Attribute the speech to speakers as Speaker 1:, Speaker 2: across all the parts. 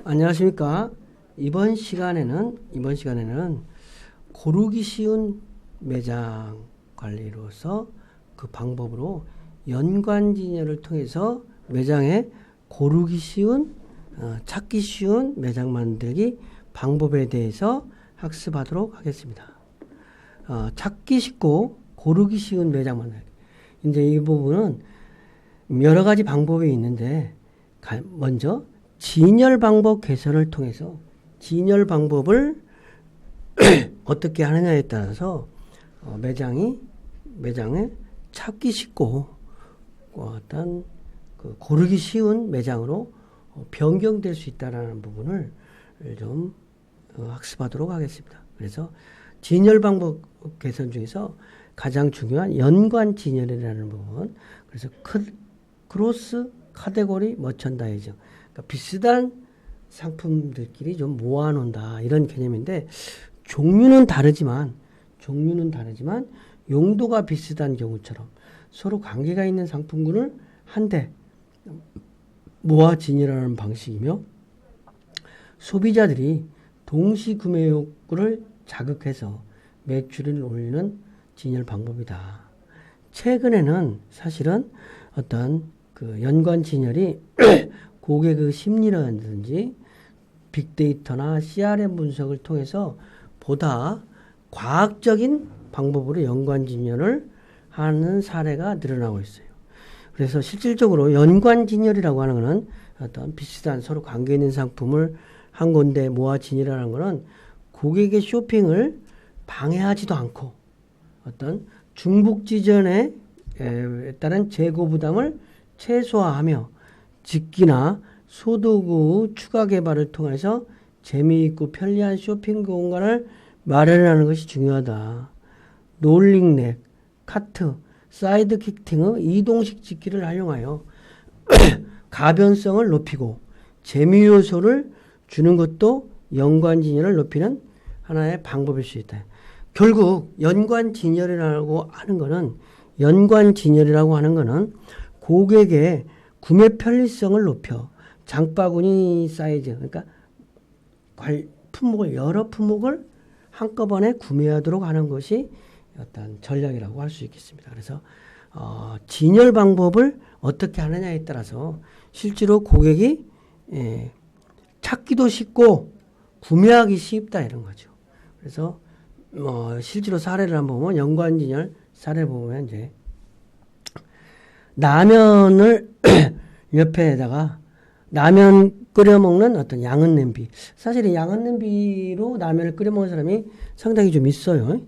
Speaker 1: 안녕하십니까. 이번 시간에는 고르기 쉬운 매장 관리로서 그 방법으로 연관진열을 통해서 매장에 고르기 쉬운, 찾기 쉬운 매장 만들기 방법에 대해서 학습하도록 하겠습니다. 찾기 쉽고 고르기 쉬운 매장 만들기. 이제 이 부분은 여러 가지 방법이 있는데, 먼저 진열 방법 개선을 통해서 진열 방법을 어떻게 하느냐에 따라서 매장에 찾기 쉽고 어떤 고르기 쉬운 매장으로 변경될 수 있다는 부분을 좀 학습하도록 하겠습니다. 그래서 진열 방법 개선 중에서 가장 중요한 연관 진열이라는 부분, 그래서 크로스 카테고리 머천다이징, 그러니까 비슷한 상품들끼리 좀 모아놓는다, 이런 개념인데, 종류는 다르지만 용도가 비슷한 경우처럼 서로 관계가 있는 상품군을 한데 모아 진열하는 방식이며, 소비자들이 동시 구매 욕구를 자극해서 매출을 올리는 진열 방법이다. 최근에는 사실은 어떤 그 연관 진열이 고객의 심리라든지 빅데이터나 CRM 분석을 통해서 보다 과학적인 방법으로 연관 진열을 하는 사례가 늘어나고 있어요. 그래서 실질적으로 연관 진열이라고 하는 것은 어떤 비슷한 서로 관계 있는 상품을 한 군데 모아 진열하는 것은 고객의 쇼핑을 방해하지도 않고 어떤 중복 지전에 따른 재고 부담을 최소화하며 직기나 소도구 추가 개발을 통해서 재미있고 편리한 쇼핑 공간을 마련하는 것이 중요하다. 롤링렉, 카트, 사이드킥 등의 이동식 직기를 활용하여 가변성을 높이고 재미 요소를 주는 것도 연관 진열을 높이는 하나의 방법일 수 있다. 결국 연관 진열이라고 하는 거는 고객의 구매 편리성을 높여 장바구니 사이즈, 그러니까 여러 품목을 한꺼번에 구매하도록 하는 것이 어떤 전략이라고 할 수 있겠습니다. 그래서 진열 방법을 어떻게 하느냐에 따라서 실제로 고객이 찾기도 쉽고 구매하기 쉽다, 이런 거죠. 그래서 실제로 사례를 한번 보면, 연관 진열 사례 보면 이제 라면을 옆에다가 라면 끓여 먹는 어떤 양은 냄비. 사실 양은 냄비로 라면을 끓여 먹는 사람이 상당히 좀 있어요.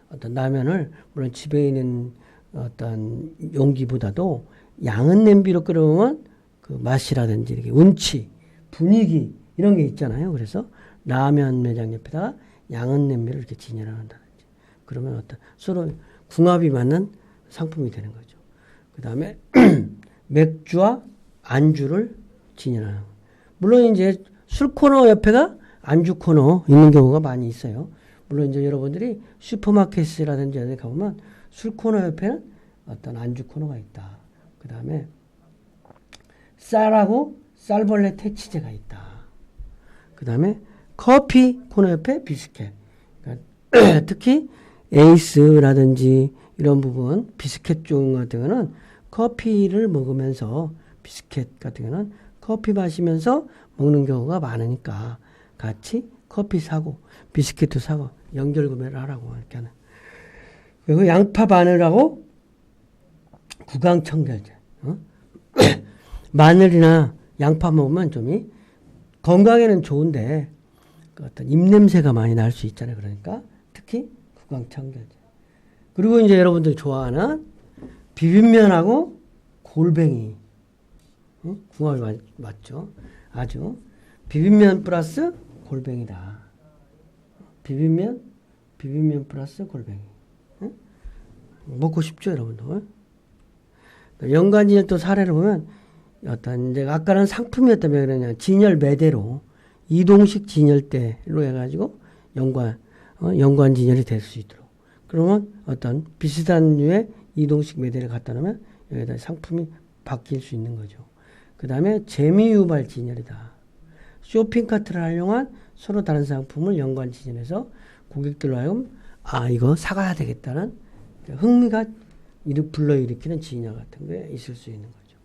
Speaker 1: 어떤 라면을 물론 집에 있는 어떤 용기보다도 양은 냄비로 끓여 먹으면 그 맛이라든지 이렇게 운치, 분위기 이런 게 있잖아요. 그래서 라면 매장 옆에다가 양은 냄비를 이렇게 진열한다든지, 그러면 어떤 서로 궁합이 맞는 상품이 되는 거죠. 그 다음에 맥주와 안주를 진열하는. 물론 이제 술 코너 옆에가 안주 코너 있는 경우가 많이 있어요. 물론 이제 여러분들이 슈퍼마켓이라든지 어디 가보면 술 코너 옆에는 어떤 안주 코너가 있다. 그 다음에 쌀하고 쌀벌레 퇴치제가 있다. 그 다음에 커피 코너 옆에 비스켓. 그러니까 특히 에이스라든지 이런 부분, 비스켓 쪽 같은 거는 커피를 먹으면서, 비스켓 같은 경우는 커피 마시면서 먹는 경우가 많으니까 같이 커피 사고 비스켓도 사고 연결 구매를 하라고 이렇게 하는. 그리고 양파 바늘하고 구강 청결제. 마늘이나 양파 먹으면 좀 건강에는 좋은데 어떤 입냄새가 많이 날 수 있잖아요. 그러니까 특히 구강 청결제. 그리고 이제 여러분들 좋아하는 비빔면하고 골뱅이. 궁합이 맞죠? 아주. 비빔면 플러스 골뱅이다. 비빔면 플러스 골뱅이. 먹고 싶죠, 여러분들? 연관진열 또 사례를 보면, 어떤, 이제 아까는 상품이었다면 그러냐, 진열 매대로, 이동식 진열대로 해가지고 연관 진열이 될 수 있도록. 그러면 어떤 비슷한 류의 이동식 매대를 갖다 놓으면 여기다 상품이 바뀔 수 있는 거죠. 그 다음에 재미 유발 진열이다. 쇼핑카트를 활용한 서로 다른 상품을 연관 진열해서 고객들로 하여금 이거 사가야 되겠다는 흥미가 불러일으키는 진열 같은 게 있을 수 있는 거죠.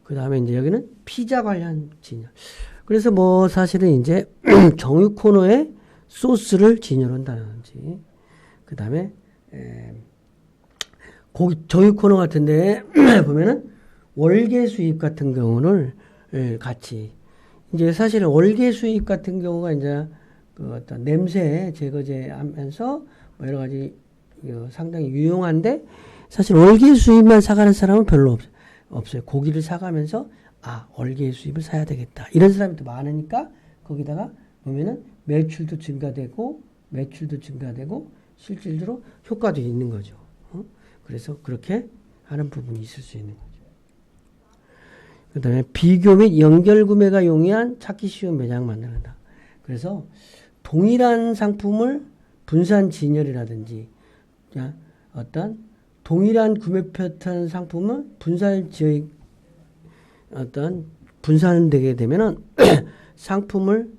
Speaker 1: 그 다음에 이제 여기는 피자 관련 진열. 그래서 뭐 사실은 이제 정육 코너에 소스를 진열한다든지, 그 다음에 정육 코너 같은데 보면은 월계 수입 같은 경우를 같이, 이제 사실은 월계 수입 같은 경우가 이제 그 어떤 냄새 제거제 하면서 뭐 여러 가지 상당히 유용한데, 사실 월계 수입만 사가는 사람은 별로 없어요. 고기를 사가면서 월계 수입을 사야 되겠다 이런 사람이 더 많으니까 거기다가 보면은 매출도 증가되고 실질적으로 효과도 있는 거죠. 그래서 그렇게 하는 부분이 있을 수 있는 거죠. 그 다음에 비교 및 연결 구매가 용이한 찾기 쉬운 매장 만든다. 그래서 동일한 상품을 분산 진열이라든지 어떤 동일한 구매 패턴 상품을 분산되게 되면은 상품을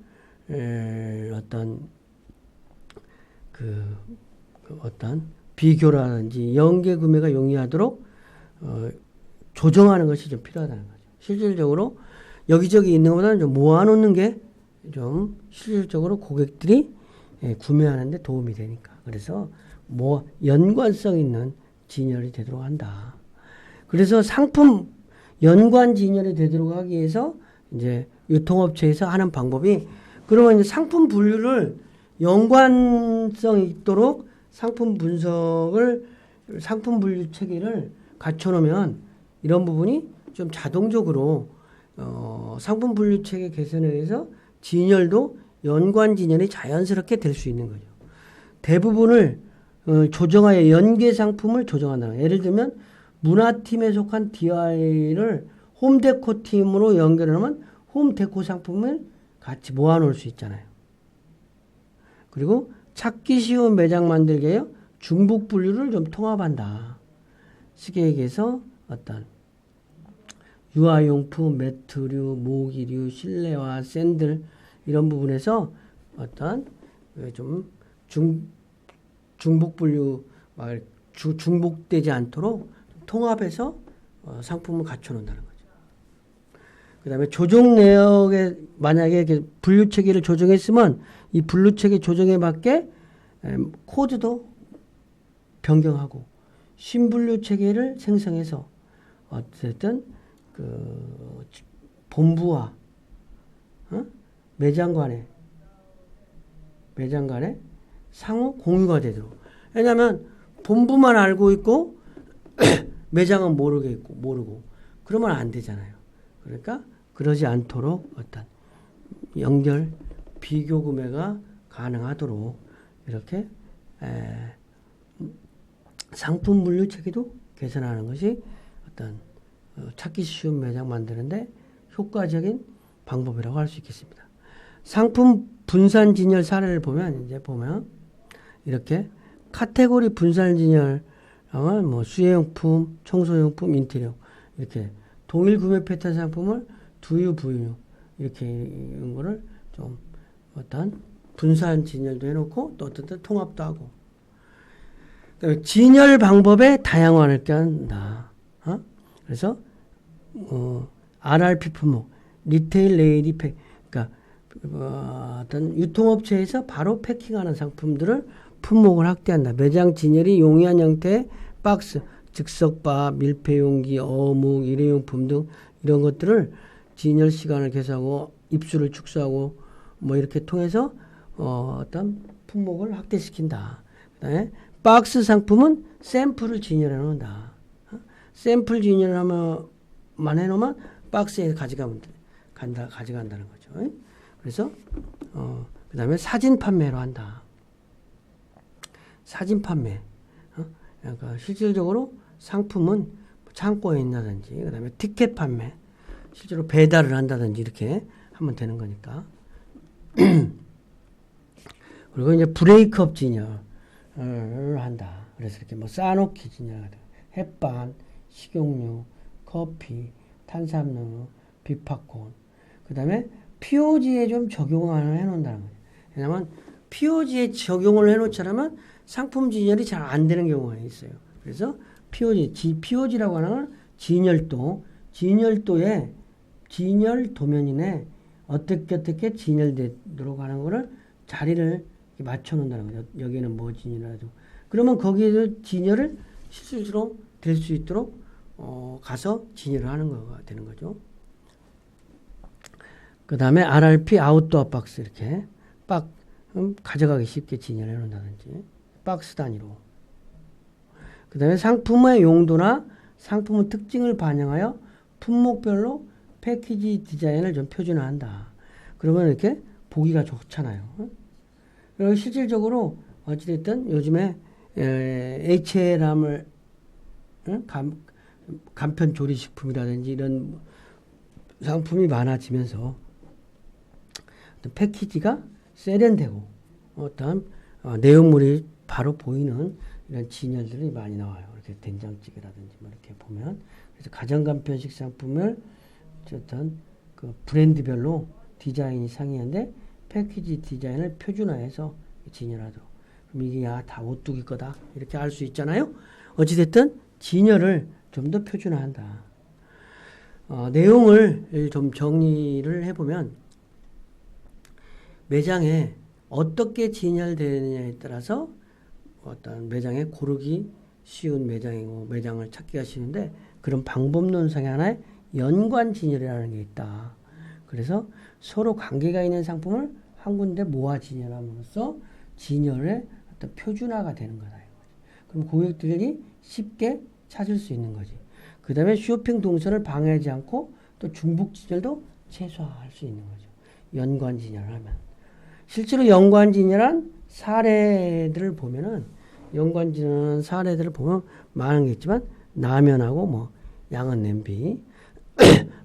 Speaker 1: 어떤 비교라든지 연계 구매가 용이하도록 조정하는 것이 좀 필요하다는 거죠. 실질적으로 여기저기 있는 것보다는 좀 모아놓는 게 좀 실질적으로 고객들이 구매하는 데 도움이 되니까. 그래서 연관성 있는 진열이 되도록 한다. 그래서 상품 연관 진열이 되도록 하기 위해서 이제 유통업체에서 하는 방법이, 그러면 이제 상품 분류를 연관성 있도록 상품 분류 체계를 갖춰놓으면 이런 부분이 좀 자동적으로 상품 분류 체계 개선에 의해서 진열도 연관 진열이 자연스럽게 될 수 있는 거죠. 대부분을 조정하여 연계 상품을 조정한다는 거예요. 예를 들면 문화팀에 속한 DIY를 홈데코 팀으로 연결하면 홈데코 상품을 같이 모아놓을 수 있잖아요. 그리고 찾기 쉬운 매장 만들기에요. 중복 분류를 좀 통합한다. 쉽게 얘기해서 어떤 유아용품, 매트류, 모기류, 실내화, 샌들 이런 부분에서 어떤 좀 중복 분류, 중복되지 않도록 통합해서 상품을 갖춰놓는다는 거죠. 그 다음에 조정 내역에 만약에 이렇게 분류 체계를 조정했으면 이 분류 체계 조정에 맞게 코드도 변경하고 신분류 체계를 생성해서 어쨌든 그 본부와 매장 간에 상호 공유가 되도록. 왜냐하면 본부만 알고 있고 매장은 모르고 그러면 안 되잖아요. 그러니까 그러지 않도록 어떤 연결 비교 구매가 가능하도록 이렇게 상품 분류 체계도 개선하는 것이 어떤 찾기 쉬운 매장 만드는데 효과적인 방법이라고 할 수 있겠습니다. 상품 분산 진열 사례를 보면 이렇게 카테고리 분산 진열 뭐 수혜용품, 청소용품, 인테리어 이렇게 동일 구매 패턴 상품을 두유, 부유 이렇게 이런 거를 좀 어떤 분산 진열도 해놓고 또 어떤 통합도 하고, 진열 방법의 다양화를 껴한다. 그래서 RRP 품목, 리테일 레이디 팩, 그러니까 어떤 유통업체에서 바로 패킹하는 상품들을 품목을 확대한다. 매장 진열이 용이한 형태의 박스, 즉석밥, 밀폐용기, 어묵, 일회용품 등 이런 것들을 진열 시간을 계산하고 입수를 축소하고 뭐 이렇게 통해서 어떤 품목을 확대시킨다. 그다음에 박스 상품은 샘플을 진열해 놓는다. 샘플 진열하면 해놓으면 박스에 가져간다는 거죠. 그래서 그다음에 사진 판매로 한다. 사진 판매. 그러니까 실질적으로 상품은 창고에 있다든지, 그다음에 티켓 판매, 실제로 배달을 한다든지 이렇게 하면 되는 거니까. 그리고 이제 브레이크업 진열을 한다. 그래서 이렇게 뭐 쌓아놓기 진열, 햇반, 식용유, 커피, 탄산음료, 비팝콘, 그다음에 POG에 좀 적용을 해놓는다는 거예요. 왜냐하면 POG에 적용을 해놓자면 상품 진열이 잘 안 되는 경우가 있어요. 그래서 POG라고 하는 건 진열도에 진열 도면이네 어떻게 진열되도록 하는 거를 자리를 맞춰놓는다는 거죠. 여기는 뭐 진열하죠. 그러면 거기에서 진열을 실수로 될 수 있도록 가서 진열을 하는 거가 되는 거죠. 그 다음에 RRP 아웃도어 박스 이렇게 가져가기 쉽게 진열해 놓는다든지 박스 단위로. 그 다음에 상품의 용도나 상품의 특징을 반영하여 품목별로 패키지 디자인을 좀 표준화한다. 그러면 이렇게 보기가 좋잖아요. 그리고 실질적으로 어찌됐든 요즘에 HLM을 간편 조리식품이라든지 이런 상품이 많아지면서 어떤 패키지가 세련되고 어떤 내용물이 바로 보이는 이런 진열들이 많이 나와요. 이렇게 된장찌개라든지 뭐 이렇게 보면 그래서 가정간편식 상품을 어떤 그 브랜드별로 디자인이 상이한데 패키지 디자인을 표준화해서 진열하도록. 그럼 이게 다 오뚜기 거다 이렇게 알 수 있잖아요. 어찌됐든 진열을 좀 더 표준화한다. 내용을 좀 정리를 해보면 매장에 어떻게 진열되느냐에 따라서 어떤 매장에 고르기 쉬운 매장이고 매장을 찾기가 쉬운데 그런 방법론상의 하나의 연관 진열이라는 게 있다. 그래서 서로 관계가 있는 상품을 한 군데 모아 진열함으로써 진열의 어떤 표준화가 되는 거다. 그럼 고객들이 쉽게 찾을 수 있는 거지. 그 다음에 쇼핑 동선을 방해하지 않고 또 중복 진열도 최소화할 수 있는 거죠. 연관 진열을 하면. 실제로 연관 진열한 사례들을 보면 많은 게 있지만 라면하고 뭐 양은 냄비,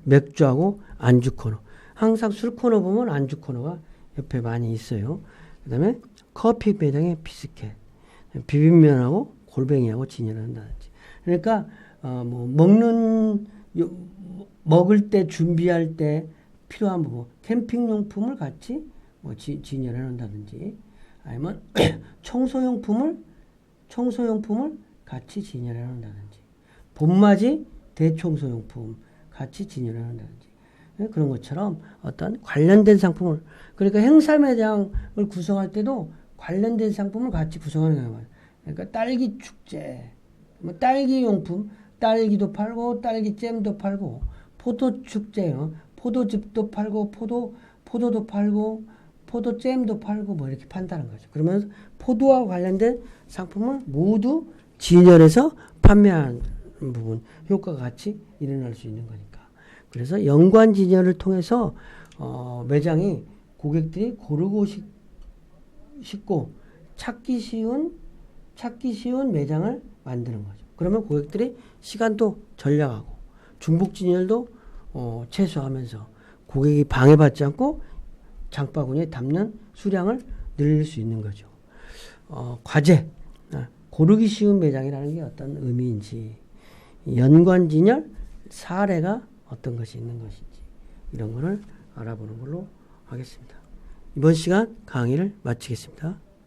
Speaker 1: 맥주하고 안주 코너. 항상 술 코너 보면 안주 코너가 옆에 많이 있어요. 그 다음에 커피 매장에 비스켓, 비빔면하고 골뱅이하고 진열을 한다든지. 그러니까 먹을 때 준비할 때 필요한 부분, 캠핑용품을 같이 진열해 놓는다든지 아니면 청소용품을 같이 진열해 놓는다든지 봄맞이 대청소용품 같이 진열해 놓는다든지 그런 것처럼 어떤 관련된 상품을 그러니까 행사 매장을 구성할 때도 관련된 상품을 같이 구성하는 거예요. 그러니까 딸기 축제, 딸기 용품, 딸기도 팔고 딸기잼도 팔고 포도 축제요. 포도즙도 팔고 포도도 팔고 포도잼도 팔고 뭐 이렇게 판다는 거죠. 그러면 포도와 관련된 상품을 모두 진열해서 판매하는 부분 효과가 같이 일어날 수 있는 거니까. 그래서 연관 진열을 통해서 매장이 고객들이 고르고 싶고 찾기 쉬운 매장을 만드는 거죠. 그러면 고객들이 시간도 절약하고 중복 진열도 최소화하면서 고객이 방해받지 않고 장바구니에 담는 수량을 늘릴 수 있는 거죠. 과제, 고르기 쉬운 매장이라는 게 어떤 의미인지, 연관 진열 사례가 어떤 것이 있는 것인지 이런 거를 알아보는 걸로 하겠습니다. 이번 시간 강의를 마치겠습니다.